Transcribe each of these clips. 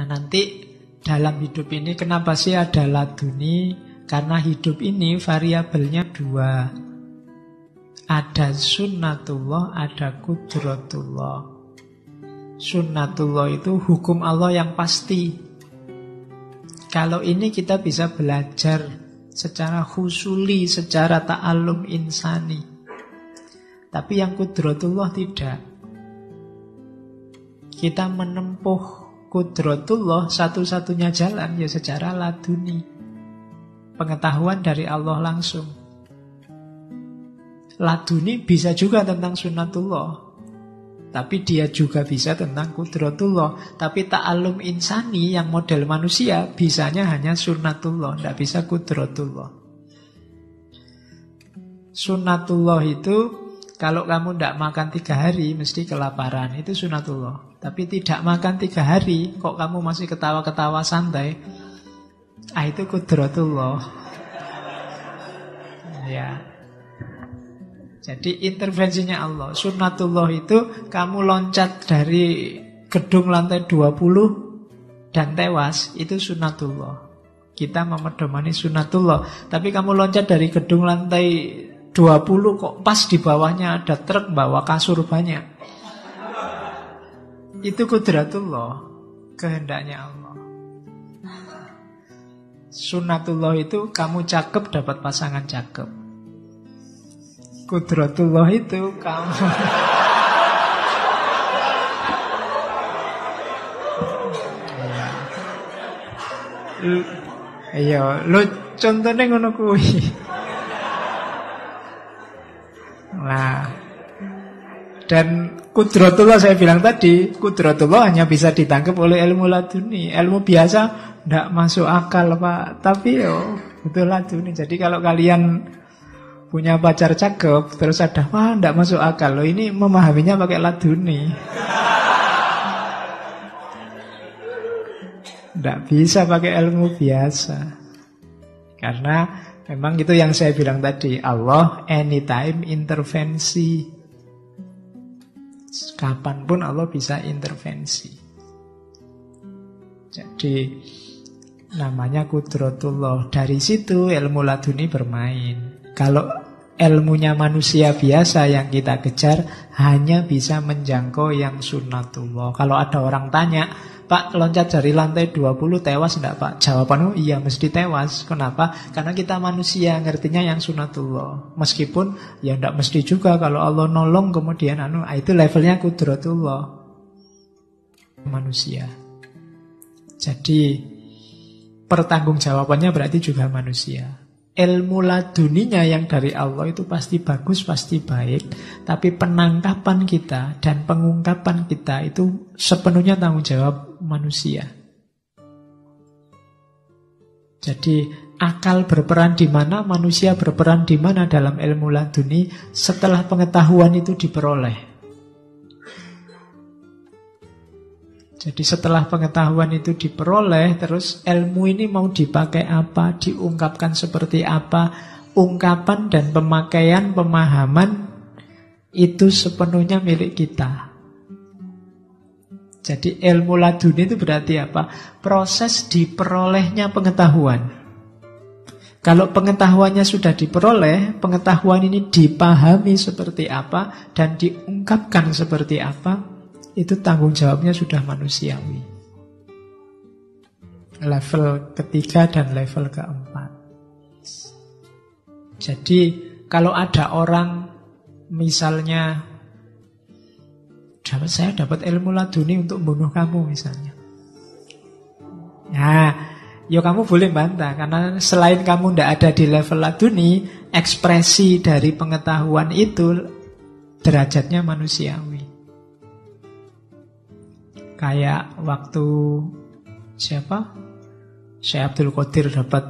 Nah, nanti dalam hidup ini kenapa sih ada laduni? Karena hidup ini variabelnya dua. Ada sunnatullah, ada qudratullah. Sunnatullah itu hukum Allah yang pasti. Kalau ini kita bisa belajar secara khusuli, secara ta'allum insani. Tapi yang qudratullah tidak. Kita menempuh qudratullah satu-satunya jalan ya secara laduni. Pengetahuan dari Allah langsung. Laduni bisa juga tentang sunnatullah, tapi dia juga bisa tentang qudratullah. Tapi ta'allum insani yang model manusia bisanya hanya sunnatullah, tidak bisa qudratullah. Sunnatullah itu kalau kamu tidak makan 3 hari mesti kelaparan, itu sunnatullah. Tapi tidak makan 3 hari kok kamu masih ketawa-ketawa santai, itu qudratullah. Ya. Jadi intervensinya Allah. Sunnatullah itu kamu loncat dari gedung lantai 20 dan tewas, itu sunnatullah. Kita memedomani sunnatullah. Tapi kamu loncat dari gedung lantai 20 kok pas di bawahnya ada truk bawa kasur banyak, itu qudratullah, kehendaknya Allah. Sunnatullah itu kamu cakep dapat pasangan cakep. Qudratullah itu kamu iya, lu contohnya ngono kuwi. Nah, dan qudratullah saya bilang tadi, qudratullah hanya bisa ditangkap oleh ilmu laduni. Ilmu biasa tidak masuk akal, Pak. Tapi betul laduni. Jadi kalau kalian punya pacar cakep, terus ada, wah tidak masuk akal loh, ini memahaminya pakai laduni. Tidak bisa pakai ilmu biasa. Karena memang itu yang saya bilang tadi, Allah anytime intervensi. Kapanpun Allah bisa intervensi. Jadi namanya qudratullah. Dari situ ilmu laduni bermain. Kalau ilmunya manusia biasa yang kita kejar hanya bisa menjangkau yang sunnatullah. Kalau ada orang tanya, Pak, loncat dari lantai 20 tewas enggak, Pak? Jawabannya iya, mesti tewas. Kenapa? Karena kita manusia ngertinya yang sunnatullah. Meskipun ya enggak mesti juga. Kalau Allah nolong kemudian itu levelnya qudratullah manusia. Jadi pertanggungjawabannya berarti juga manusia. Ilmu laduninya yang dari Allah itu pasti bagus, pasti baik. Tapi penangkapan kita dan pengungkapan kita itu sepenuhnya tanggung jawab manusia. Jadi akal berperan di mana, manusia berperan di mana dalam ilmu laduni setelah pengetahuan itu diperoleh. Jadi setelah pengetahuan itu diperoleh, terus ilmu ini mau dipakai apa, diungkapkan seperti apa, ungkapan dan pemakaian, pemahaman itu sepenuhnya milik kita. Jadi ilmu laduni itu berarti apa? Proses diperolehnya pengetahuan. Kalau pengetahuannya sudah diperoleh, pengetahuan ini dipahami seperti apa dan diungkapkan seperti apa, itu tanggung jawabnya sudah manusiawi. Level ketiga dan level keempat. Jadi kalau ada orang misalnya, saya dapat ilmu laduni untuk membunuh kamu misalnya. Nah, ya kamu boleh bantah, karena selain kamu tidak ada di level laduni, ekspresi dari pengetahuan itu derajatnya manusiawi. Kayak waktu siapa? Syekh Abdul Qadir dapat,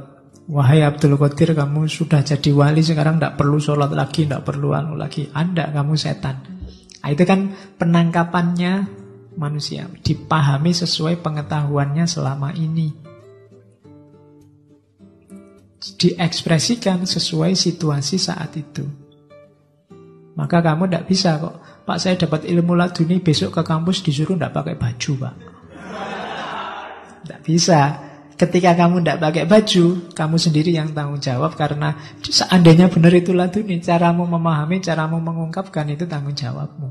wahai Abdul Qadir, kamu sudah jadi wali, sekarang tidak perlu sholat lagi, tidak perlu anu lagi. Anda, kamu setan. Nah, itu kan penangkapannya manusia, dipahami sesuai pengetahuannya selama ini, diekspresikan sesuai situasi saat itu. Maka kamu tidak bisa kok, Pak, saya dapat ilmu laduni, besok ke kampus disuruh tidak pakai baju, Pak. bisa. Ketika kamu tidak pakai baju, kamu sendiri yang tanggung jawab, karena seandainya benar itu laduni, caramu memahami, caramu mengungkapkan itu tanggung jawabmu.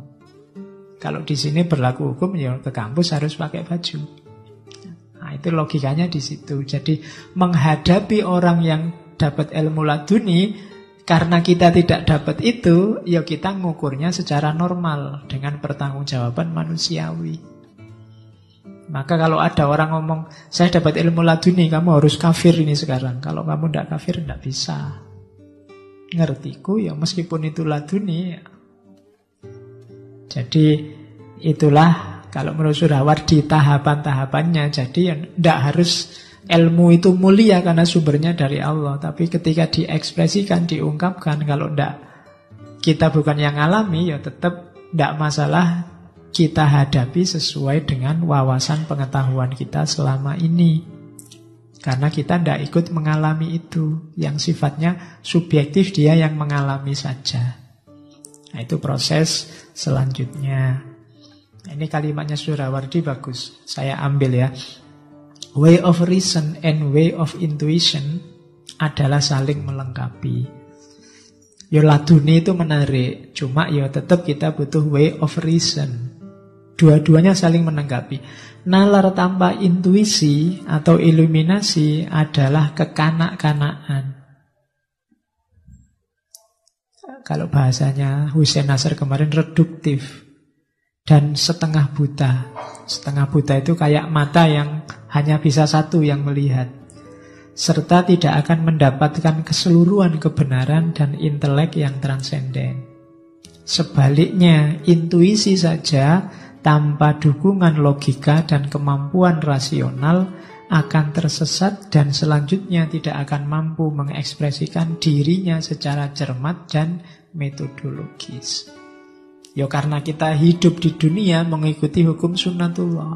Kalau di sini berlaku hukum, ya ke kampus harus pakai baju. Nah, itu logikanya di situ. Jadi menghadapi orang yang dapat ilmu laduni, karena kita tidak dapat itu, ya kita ngukurnya secara normal dengan pertanggungjawaban manusiawi. Maka kalau ada orang ngomong, saya dapat ilmu laduni, kamu harus kafir ini sekarang. Kalau kamu tidak kafir, tidak bisa. Ngertiku ya meskipun itu laduni. Jadi itulah kalau menurut Suhrawardi tahapan-tahapannya. Jadi tidak harus ilmu itu mulia karena sumbernya dari Allah. Tapi ketika diekspresikan, diungkapkan, kalau tidak, kita bukan yang alami, ya tetap tidak masalah. Kita hadapi sesuai dengan wawasan pengetahuan kita selama ini. Karena kita tidak ikut mengalami itu. Yang sifatnya subjektif, dia yang mengalami saja. Nah, itu proses selanjutnya. Nah, ini kalimatnya Suhrawardi bagus. Saya ambil ya. Way of reason and way of intuition adalah saling melengkapi. Ya laduni itu menarik. Cuma ya tetap kita butuh way of reason. Dua-duanya saling melengkapi. Nalar tanpa intuisi atau iluminasi adalah kekanak-kanakan. Kalau bahasanya Hussein Nasr kemarin, reduktif dan setengah buta. Setengah buta itu kayak mata yang hanya bisa satu yang melihat, serta tidak akan mendapatkan keseluruhan kebenaran dan intelek yang transenden. Sebaliknya, intuisi saja tanpa dukungan logika dan kemampuan rasional akan tersesat dan selanjutnya tidak akan mampu mengekspresikan dirinya secara cermat dan metodologis. Ya karena kita hidup di dunia mengikuti hukum sunnatullah,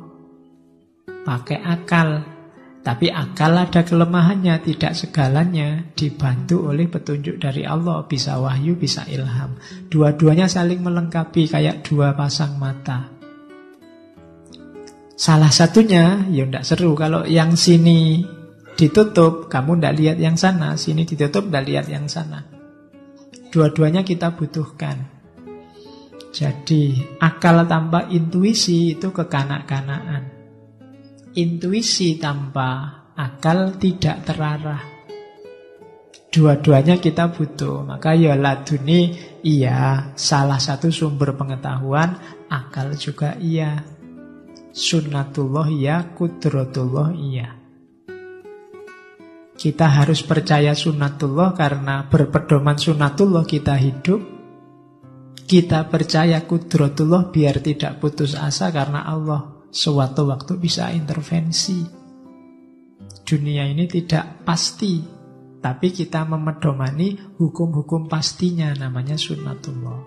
pakai akal. Tapi akal ada kelemahannya, tidak segalanya dibantu oleh petunjuk dari Allah. Bisa wahyu, bisa ilham. Dua-duanya saling melengkapi kayak dua pasang mata. Salah satunya, ya tidak seru. Kalau yang sini ditutup, kamu tidak lihat yang sana. Sini ditutup, tidak lihat yang sana. Dua-duanya kita butuhkan. Jadi, akal tanpa intuisi itu kekanak-kanakan. Intuisi tanpa akal tidak terarah. Dua-duanya kita butuh. Maka ya laduni iya, salah satu sumber pengetahuan. Akal juga iya. Sunnatullah iya, kudratullah iya. Kita harus percaya sunnatullah karena berpedoman sunnatullah kita hidup. Kita percaya kudratullah biar tidak putus asa karena Allah sewaktu waktu bisa intervensi. Dunia ini tidak pasti, tapi kita memedomani hukum-hukum pastinya, namanya sunnatullah.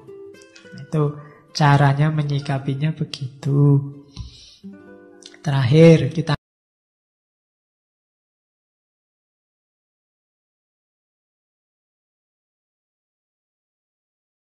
Itu caranya menyikapinya begitu. Terakhir kita